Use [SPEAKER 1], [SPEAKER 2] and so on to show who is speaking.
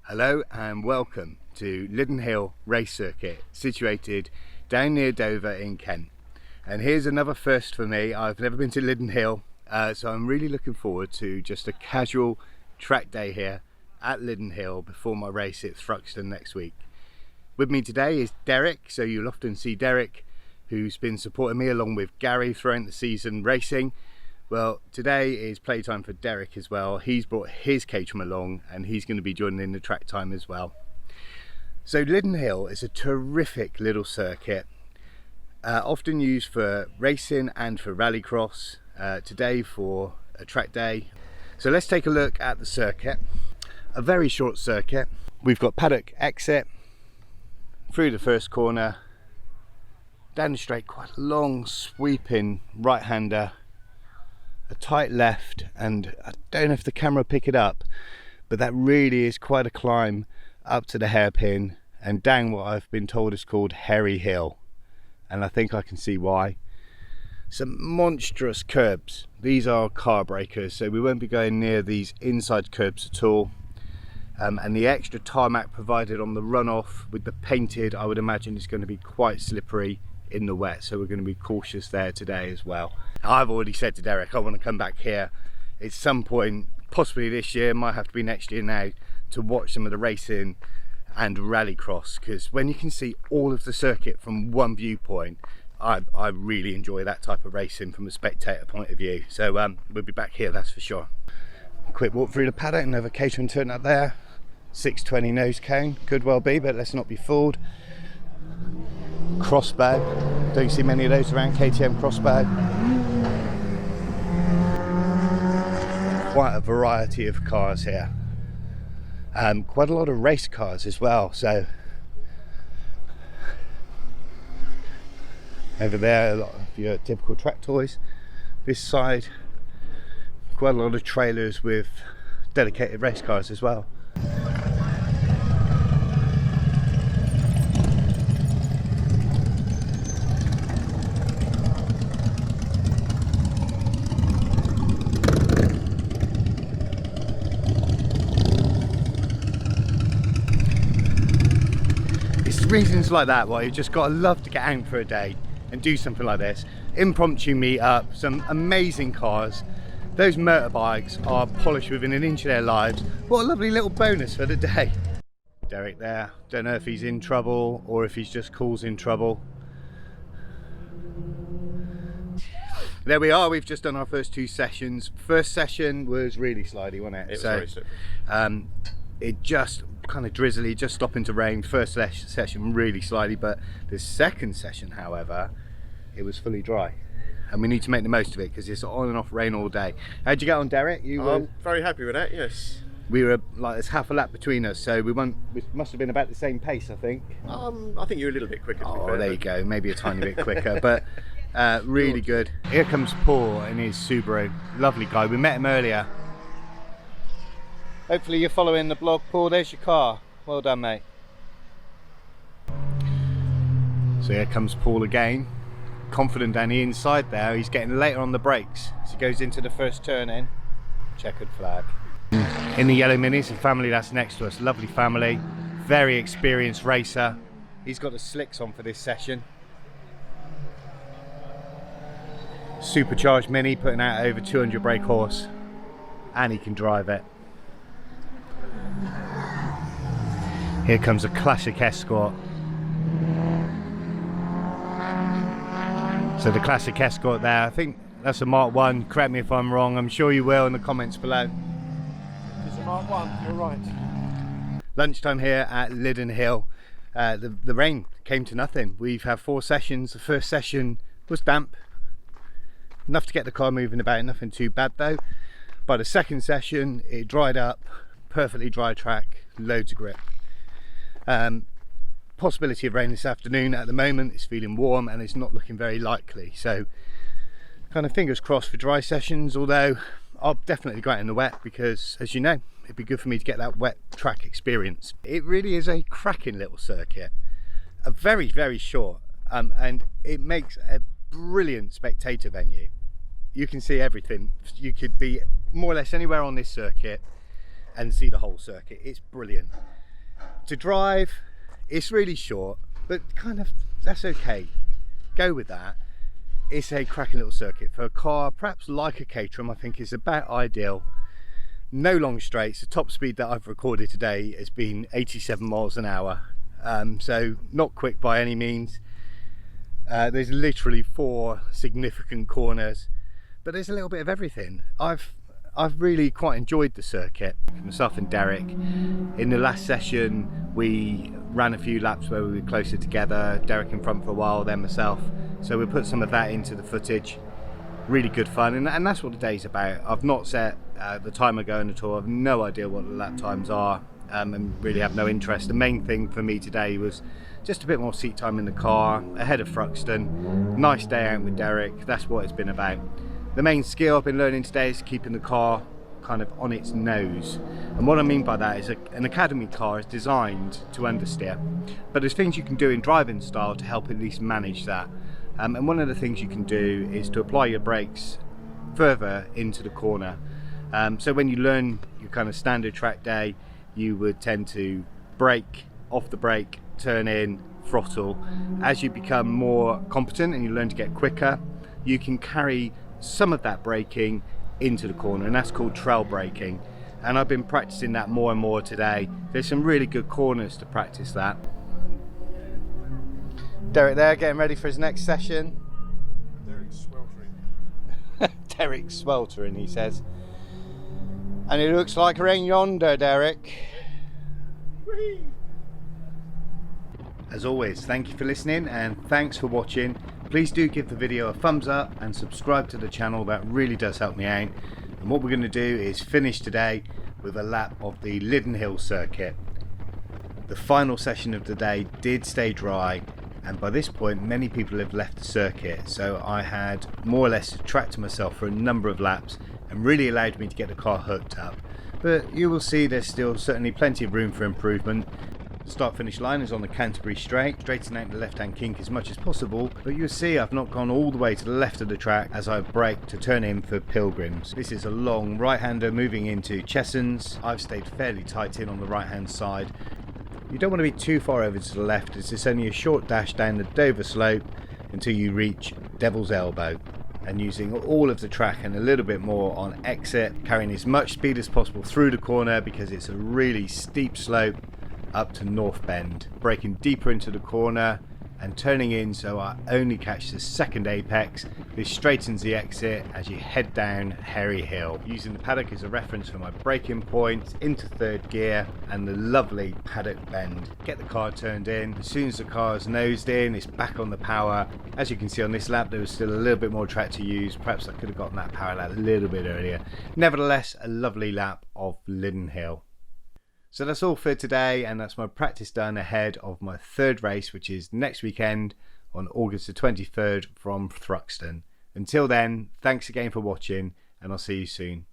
[SPEAKER 1] Hello and welcome to Lydden Hill race circuit, situated down near Dover in Kent. And here's another first for me. I've never been to Lydden Hill, so I'm really looking forward to just a casual track day here at Lydden Hill before my race at Thruxton next week. With me today is Derek, so you'll often see Derek, who's been supporting me along with Gary throughout the season racing. Well, today is playtime for Derek as well. He's brought his Caterham along and he's going to be joining in the track time as well. So Lydden Hill is a terrific little circuit, often used for racing and for rallycross, today for a track day. So let's take a look at the circuit. A very short circuit. We've got Paddock exit, through the first corner, down the straight, quite a long sweeping right-hander, a tight left, and I don't know if the camera will pick it up, but that really is quite a climb up to the hairpin and down what I've been told is called Hairy Hill, and I think I can see why. Some monstrous curbs. These are car breakers, so we won't be going near these inside curbs at all, and the extra tarmac provided on the runoff with the painted, I would imagine is going to be quite slippery in the wet, so we're going to be cautious there today as well. I've already said to Derek I want to come back here at some point, possibly this year, might have to be next year now, to watch some of the racing and rallycross, because when you can see all of the circuit from one viewpoint, I really enjoy that type of racing from a spectator point of view. So we'll be back here, that's for sure. Quick walk through the paddock, another Caterham turn up there, 620 nose cone, could well be, but let's not be fooled. Crossbow, don't see many of those around. KTM crossbow. Quite a variety of cars here, quite a lot of race cars as well. So over there a lot of your typical track toys. This side quite a lot of trailers with dedicated race cars as well. Reasons like that why you just gotta love to get out for a day and do something like this. Impromptu meet up, some amazing cars. Those motorbikes are polished within an inch of their lives. What a lovely little bonus for the day. Derek there, don't know if he's in trouble or if he's just causing trouble. There we are, we've just done our first two sessions. First session was really slidey, wasn't it?
[SPEAKER 2] It was very slippery.
[SPEAKER 1] It just kind of drizzly, just stopping to rain. First session really slidey, but the second session, however, it was fully dry, and we need to make the most of it because it's on and off rain all day. How'd you get on, Derek?
[SPEAKER 2] I'm very happy with that. Yes.
[SPEAKER 1] We were like, there's half a lap between us, so we must have been about the same pace, I think.
[SPEAKER 2] I think you're a little bit quicker.
[SPEAKER 1] Oh, fair, there you go. Maybe a tiny bit quicker, but really good. Here comes Paul in his Subaru. Lovely guy. We met him earlier. Hopefully you're following the blog, Paul. There's your car. Well done, mate. So here comes Paul again. Confident down the inside there. He's getting later on the brakes as he goes into the first turn in. Checkered flag. In the yellow minis, the family that's next to us. Lovely family. Very experienced racer. He's got the slicks on for this session. Supercharged mini, putting out over 200 brake horse. And he can drive it. Here comes a classic Escort. So the classic Escort there, I think that's a Mark 1, correct me if I'm wrong, I'm sure you will in the comments below.
[SPEAKER 2] It's a Mark 1, you're right.
[SPEAKER 1] Lunchtime here at Lydden Hill. The rain came to nothing. We've had 4 sessions. The first session was damp, enough to get the car moving about, nothing too bad though. By the second session it dried up, perfectly dry track, loads of grip. Possibility of rain this afternoon. At the moment it's feeling warm and it's not looking very likely, so kind of fingers crossed for dry sessions, although I'll definitely go out in the wet because, as you know, it'd be good for me to get that wet track experience. It really is a cracking little circuit, a very short, and it makes a brilliant spectator venue. You can see everything. You could be more or less anywhere on this circuit and see the whole circuit. It's brilliant. To drive, it's really short, but kind of, that's okay. Go with that. It's a cracking little circuit for a car, perhaps like a Caterham. I think is about ideal. No long straights. The top speed that I've recorded today has been 87 miles an hour. So not quick by any means. There's literally 4 significant corners, but there's a little bit of everything. I've really quite enjoyed the circuit. Myself and Derek, in the last session we ran a few laps where we were closer together, Derek in front for a while, then myself, so we put some of that into the footage. Really good fun, and that's what the day's about. I've not set the time I go on the tour. I've no idea what the lap times are, and really have no interest. The main thing for me today was just a bit more seat time in the car ahead of Thruxton. Nice day out with Derek. That's what it's been about. The main skill I've been learning today is keeping the car kind of on its nose, and what I mean by that is an academy car is designed to understeer, but there's things you can do in driving style to help at least manage that. And one of the things you can do is to apply your brakes further into the corner. So when you learn your kind of standard track day, you would tend to brake, off the brake, turn in, throttle. As you become more competent and you learn to get quicker, you can carry some of that braking into the corner, and that's called trail braking. And I've been practicing that more and more today. There's some really good corners to practice that. Derek there, getting ready for his next session.
[SPEAKER 2] Derek's sweltering.
[SPEAKER 1] Derek's sweltering, he says. And it looks like rain yonder, Derek.
[SPEAKER 2] Whee!
[SPEAKER 1] As always, thank you for listening and thanks for watching. Please do give the video a thumbs up and subscribe to the channel. That really does help me out. And what we're going to do is finish today with a lap of the Lydden Hill circuit. The final session of the day did stay dry, and by this point many people have left the circuit, so I had more or less tracked myself for a number of laps and really allowed me to get the car hooked up. But you will see there's still certainly plenty of room for improvement. The start finish line is on the Canterbury straight, straightening out the left hand kink as much as possible, but you'll see I've not gone all the way to the left of the track as I brake to turn in for Pilgrims. This is a long right hander moving into Chessons. I've stayed fairly tight in on the right hand side. You don't want to be too far over to the left as it's only a short dash down the Dover slope until you reach Devil's Elbow, and using all of the track and a little bit more on exit, carrying as much speed as possible through the corner because it's a really steep slope up to North Bend, braking deeper into the corner and turning in so I only catch the second apex. This straightens the exit as you head down Hairy Hill, using the Paddock as a reference for my braking points into third gear and the lovely Paddock bend. Get the car turned in. As soon as the car's nosed in, it's back on the power. As you can see on this lap, there was still a little bit more track to use. Perhaps I could have gotten that power lap a little bit earlier. Nevertheless, a lovely lap of Lydden Hill. So that's all for today, and that's my practice done ahead of my third race, which is next weekend on August the 23rd from Thruxton. Until then, thanks again for watching, and I'll see you soon.